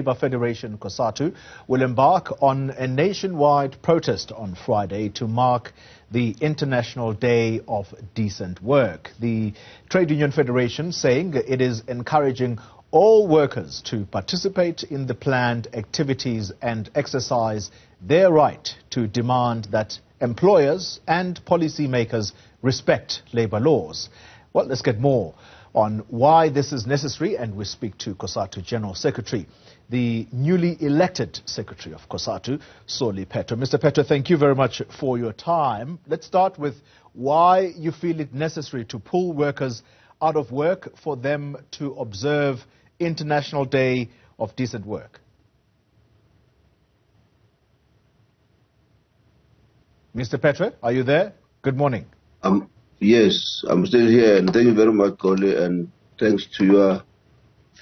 Labour Federation Cosatu will embark on a nationwide protest on Friday to mark the International Day of Decent Work. The Trade Union Federation saying it is encouraging all workers to participate in the planned activities and exercise their right to demand that employers and policymakers respect labour laws. Well, let's get more on why this is necessary, and we speak to Cosatu General Secretary, the newly elected Secretary of Cosatu, Phetoe. Mr. Phetoe, thank you very much for your time. Let's start with why you feel it necessary to pull workers out of work for them to observe International Day of Decent Work. Mr. Phetoe, are you there? Good morning. Yes, I'm still here, and thank you very much, Coley, and thanks to your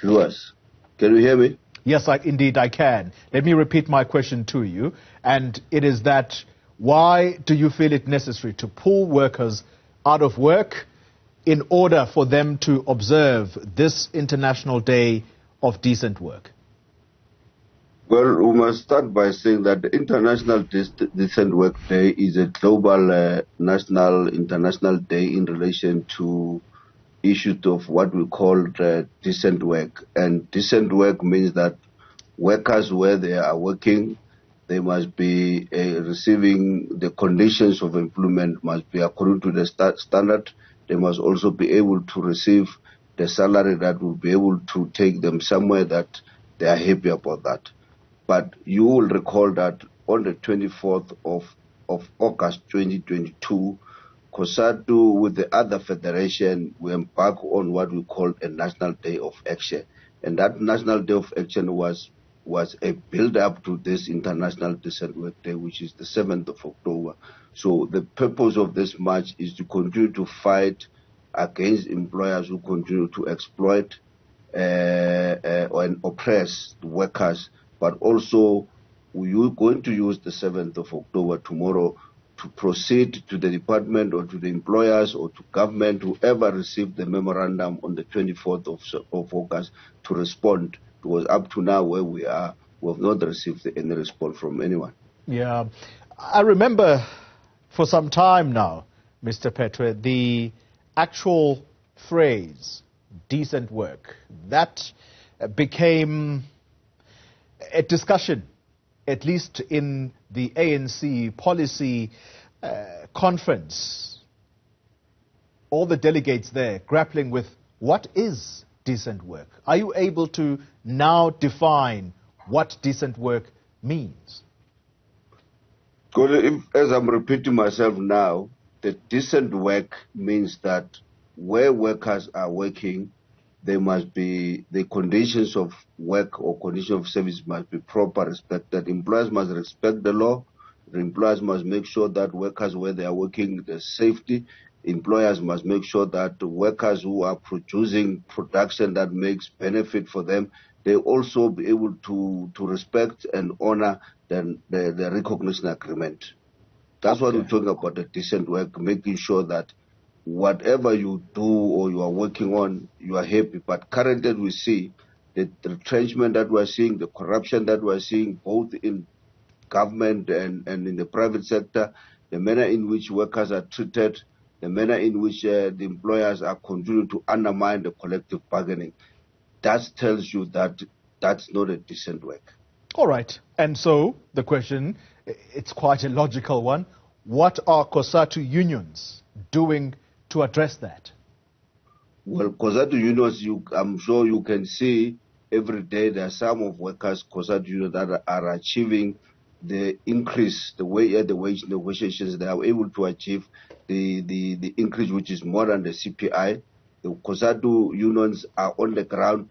viewers. Can you hear me? Yes, indeed I can. Let me repeat my question to you, and it is that why do you feel it necessary to pull workers out of work in order for them to observe this International Day of Decent Work? Well, we must start by saying that the International Decent Work Day is a global, national, international day in relation to issues of what we call decent work. And decent work means that workers, where they are working, they must be receiving the conditions of employment must be according to the standard. They must also be able to receive the salary that will be able to take them somewhere that they are happy about that. But you will recall that on the 24th of August 2022, Cosatu with the other federation, we embarked on what we call a National Day of Action. And that National Day of Action was a build-up to this International Decent Work Day, which is the 7th of October. So the purpose of this march is to continue to fight against employers who continue to exploit and oppress the workers. But also, we are going to use the 7th of October tomorrow to proceed to the department or to the employers or to government, whoever received the memorandum on the 24th of August, to respond. Because up to now, where we are, we have not received any response from anyone. Yeah, I remember for some time now, Mr. Phetoe, the actual phrase, decent work, that became a discussion, at least in the ANC policy conference. All the delegates there grappling with what is decent work. Are you able to now define what decent work means? As I'm repeating myself now, the decent work means that where workers are working, the conditions of work or conditions of service must be proper, respected. Employers must respect the law. The employers must make sure that workers, where they are working, there's safety. Employers must make sure that the workers who are producing production that makes benefit for them, they also be able to respect and honor the recognition agreement. That's what we're talking about, the decent work, making sure that whatever you do or you are working on, you are happy. But currently we see the retrenchment that we're seeing, the corruption that we're seeing, both in government and in the private sector, the manner in which workers are treated, the manner in which the employers are continuing to undermine the collective bargaining. That tells you that that's not a decent work. All right. And so the question, it's quite a logical one. What are Cosatu unions doing to address that? Well, Cosatu unions, I'm sure you can see every day there are some of workers, Cosatu unions, that are achieving the increase, the wage negotiations. They are able to achieve the increase, which is more than the CPI. The Cosatu unions are on the ground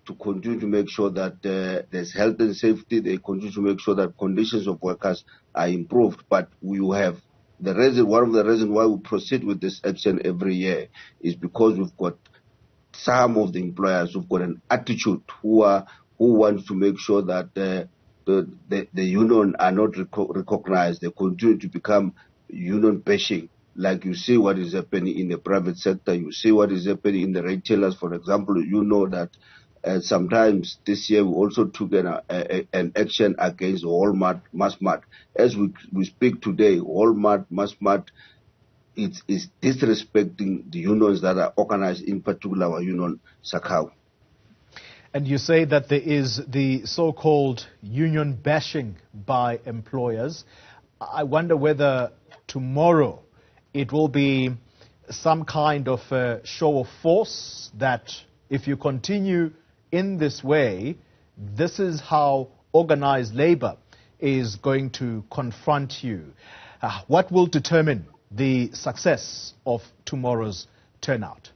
to continue to make sure that there's health and safety. They continue to make sure that conditions of workers are improved. But we have one of the reasons why we proceed with this action every year is because we've got some of the employers who've got an attitude who want to make sure that the union are not recognized. They continue to become union bashing. Like you see what is happening in the private sector, you see what is happening in the retailers, for example. You know that Sometimes this year we also took an action against Walmart, Massmart. As we speak today, Walmart, Massmart is disrespecting the unions that are organized, in particular our union, Sakau. And you say that there is the so-called union bashing by employers. I wonder whether tomorrow it will be some kind of a show of force that if you continue in this way, this is how organized labor is going to confront you. What will determine the success of tomorrow's turnout?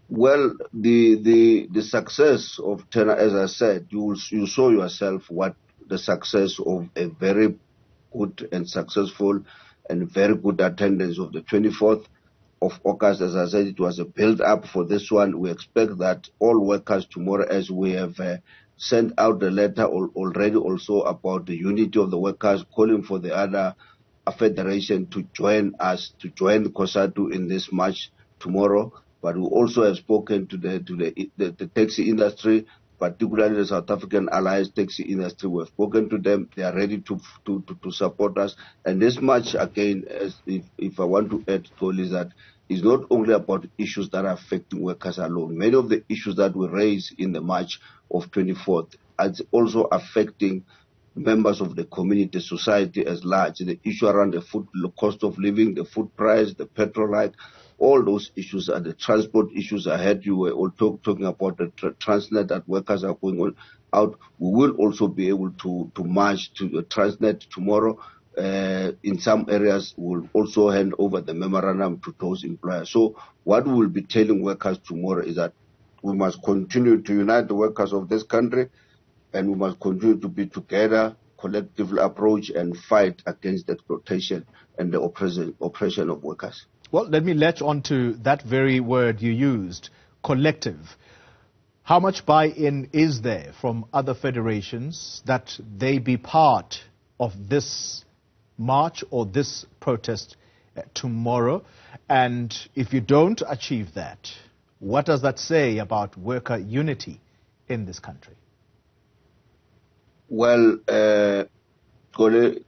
Well, the success of turnout, as I said, you saw yourself what the success of a very good and successful and very good attendance of the 24th of August. As I said, it was a build-up for this one. We expect that all workers tomorrow, as we have sent out the letter already also about the unity of the workers, calling for the other federation to join us, to join Cosatu in this march tomorrow. But we also have spoken to the taxi industry, particularly the South African Alliance taxi industry. We have spoken to them. They are ready to support us. And this march, again, as if I want to add to all, is that it's not only about issues that are affecting workers alone. Many of the issues that we raise in the march of 24th are also affecting members of the community, society as large. The issue around the food, the cost of living, the food price, the petrol hike, all those issues and the transport issues. I heard you were all talking about the Transnet that workers are going out. We will also be able to march to the Transnet tomorrow. In some areas, we'll also hand over the memorandum to those employers. So what we will be telling workers tomorrow is that we must continue to unite the workers of this country, and we must continue to be together, collective approach, and fight against the exploitation and the oppression of workers. Well, let me latch on to that very word you used, collective. How much buy-in is there from other federations that they be part of this march or this protest tomorrow? And if you don't achieve that, what does that say about worker unity in this country? Well, the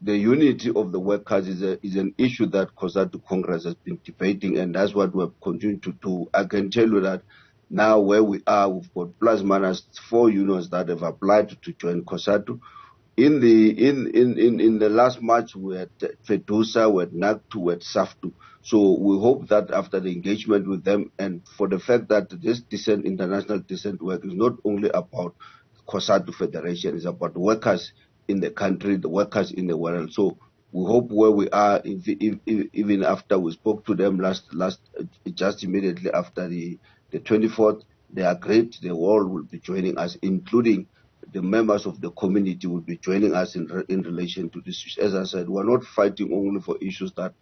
unity of the workers is an issue that Cosatu Congress has been debating, and that's what we're continuing to do. I can tell you that now where we are, we've got plus minus 4 unions that have applied to join Cosatu. In the last March, we had Phetoe, we had NACTU, we had SAFTU. So we hope that after the engagement with them, and for the fact that this international decent work is not only about Cosatu Federation, it's about workers in the country, the workers in the world. So we hope where we are, even after we spoke to them just immediately after the 24th, they agreed they all will be joining us, including the members of the community will be joining us in relation to this. As I said, we're not fighting only for issues that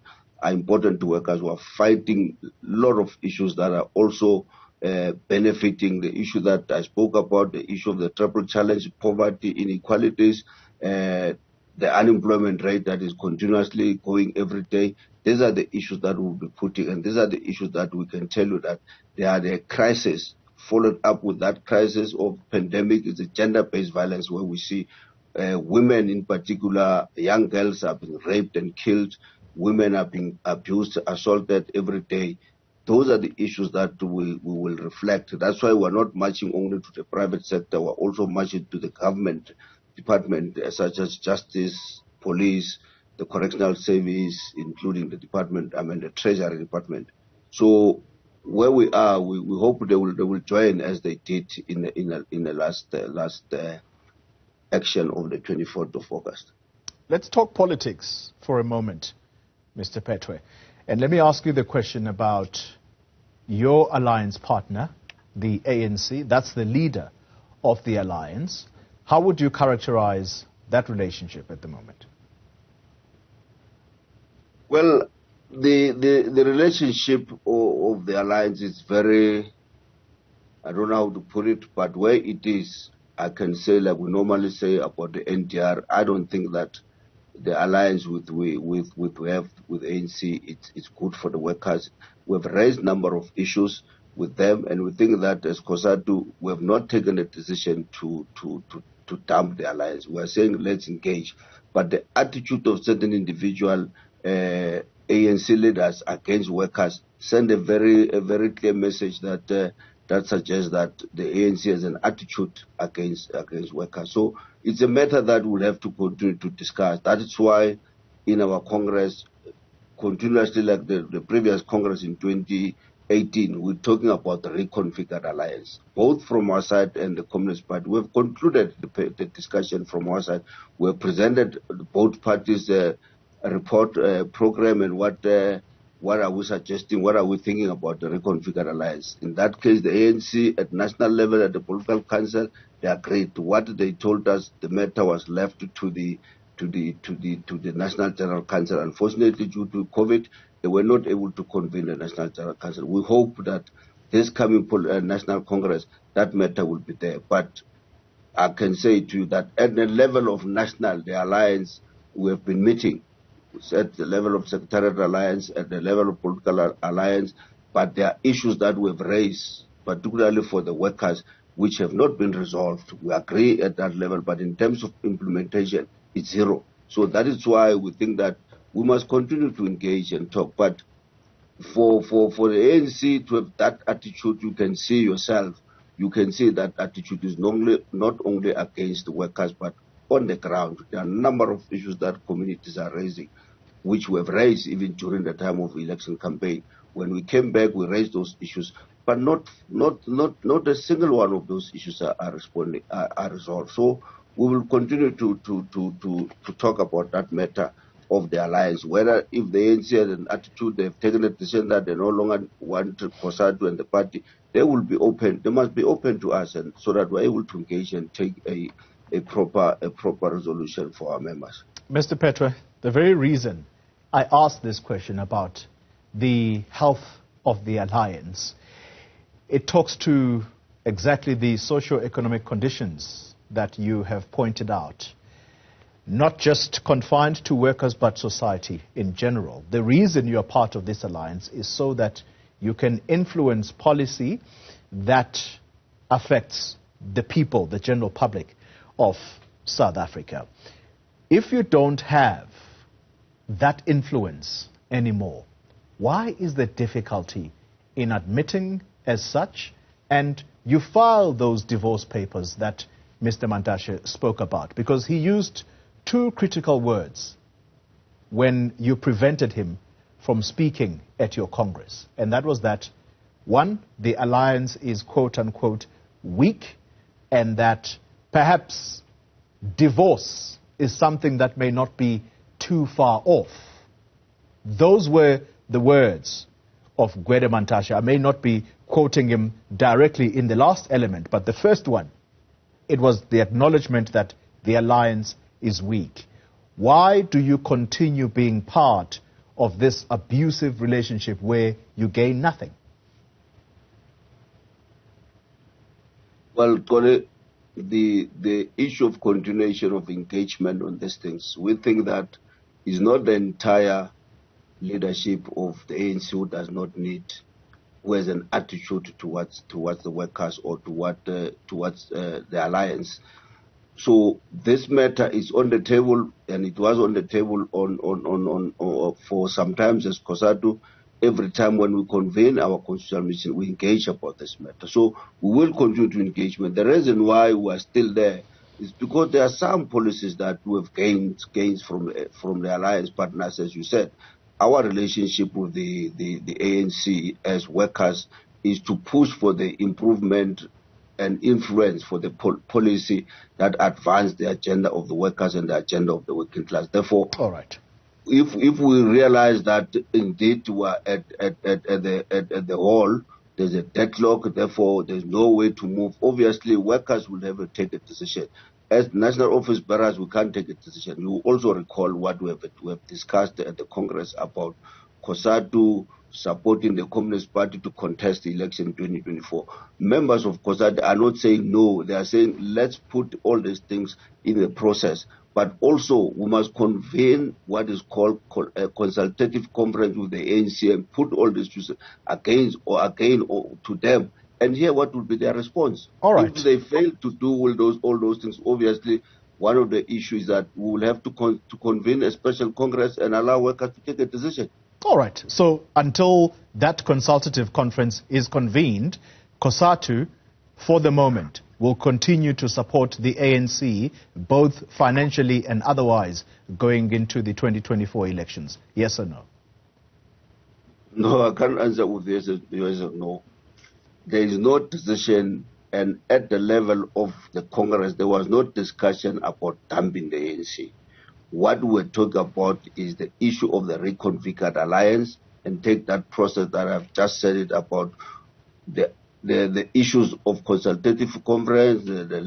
are important to workers. We're fighting a lot of issues that are also benefiting the issue that I spoke about, the issue of the triple challenge, poverty, inequalities, the unemployment rate that is continuously going every day. These are the issues that we'll be putting, and these are the issues that we can tell you that they are the crisis. Followed up with that crisis of pandemic is the gender-based violence, where we see women in particular, young girls are being raped and killed, women are being abused, assaulted every day. Those are the issues that we will reflect. That's why we're not marching only to the private sector, we're also marching to the government department, such as justice, police, the correctional service, including the the treasury department. So where we are, we hope they will join as they did in the last action of the 24th of August. Let's talk politics for a moment, Mr. Phetoe. And let me ask you the question about your alliance partner, the ANC. That's the leader of the alliance. How would you characterize that relationship at the moment? Well, the relationship of the alliance is very, I don't know how to put it, but where it is, I can say, like we normally say about the NDR, I don't think that the alliance with ANC, it's good for the workers. We've raised a number of issues. with them, and we think that as Cosatu, we have not taken a decision to dump the alliance. We are saying let's engage, but the attitude of certain individual ANC leaders against workers send a very clear message that that suggests that the ANC has an attitude against workers. So it's a matter that we'll have to continue to discuss. That is why in our Congress, continuously like the previous Congress in 2018, we're talking about the reconfigured alliance, both from our side and the Communist Party. We've concluded the discussion from our side. We've presented both parties a report program and what are we suggesting, what are we thinking about the reconfigured alliance. In that case, the ANC at national level, at the political council, they agreed. What they told us, the matter was left to the National General Council. Unfortunately, due to COVID, they were not able to convene the National General Council. We hope that this coming National Congress, that matter will be there. But I can say to you that at the level of national, the alliance, we have been meeting at the level of Secretariat Alliance, at the level of Political Alliance, but there are issues that we've raised, particularly for the workers, which have not been resolved. We agree at that level, but in terms of implementation, it's zero. So that is why we think that we must continue to engage and talk. But for the ANC to have that attitude, you can see yourself, you can see that attitude is not only against the workers, but on the ground. There are a number of issues that communities are raising, which we have raised even during the time of the election campaign. When we came back, we raised those issues, but not a single one of those issues are resolved. So we will continue to talk about that matter of the alliance, whether if the ANC has an attitude, they've taken a decision that they no longer want Cosatu and the party, they will be open. They must be open to us, and so that we're able to engage and take a proper resolution for our members. Mr. Phetoe, the very reason I asked this question about the health of the alliance, it talks to exactly the socio-economic conditions that you have pointed out, not just confined to workers but society in general. The reason you are part of this alliance is so that you can influence policy that affects the people, the general public of South Africa. If you don't have that influence anymore, why is there difficulty in admitting as such? And you file those divorce papers that Mr. Mantashe spoke about, because he used two critical words when you prevented him from speaking at your Congress. And that was that, one, the alliance is quote-unquote weak, and that perhaps divorce is something that may not be too far off. Those were the words of Gwede Mantashe. I may not be quoting him directly in the last element, but the first one, it was the acknowledgement that the alliance is weak. Why do you continue being part of this abusive relationship where you gain nothing? Well, Kole, the issue of continuation of engagement on these things, we think that is not the entire leadership of the ANC who does not need, who has an attitude towards the workers or towards the alliance. So this matter is on the table, and it was on the table for sometimes as Cosatu. Every time when we convene our constitutional mission, we engage about this matter. So we will continue to engagement. The reason why we are still there is because there are some policies that we have gains from the alliance partners, as you said. Our relationship with the ANC as workers is to push for the improvement and influence for the policy that advance the agenda of the workers and the agenda of the working class. Therefore, all right, if we realize that indeed we are at the wall, there's a deadlock, therefore there's no way to move. Obviously, workers will have to take a decision. As national office bearers, we can't take a decision. You also recall what we have discussed at the Congress about Cosatu supporting the Communist Party to contest the election in 2024. Members of Cosatu are not saying no. They are saying let's put all these things in the process. but also we must convene what is called a consultative conference with the ANC and put all these issues again to them and hear what will be their response. All right. If they fail to do all those things, obviously one of the issues that we will have to convene a special congress and allow workers to take a decision. All right. So until that consultative conference is convened, Cosatu, for the moment, will continue to support the ANC, both financially and otherwise, going into the 2024 elections. Yes or no? No, I can't answer with yes or no. There is no decision, and at the level of the Congress, there was no discussion about dumping the ANC. What we're talking about is the issue of the reconfigured alliance, and take that process that I've just said it about the issues of consultative conference, the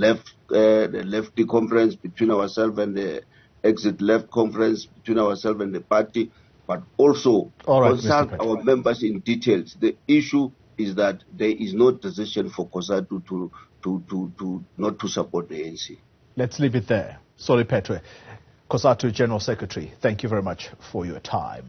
lefty conference between ourselves and the exit left conference between ourselves and the party, but also consult our members in details. The issue is that there is no decision for Cosatu to not to support the ANC. Let's leave it there. Sorry, Phetoe. Cosatu General Secretary, thank you very much for your time.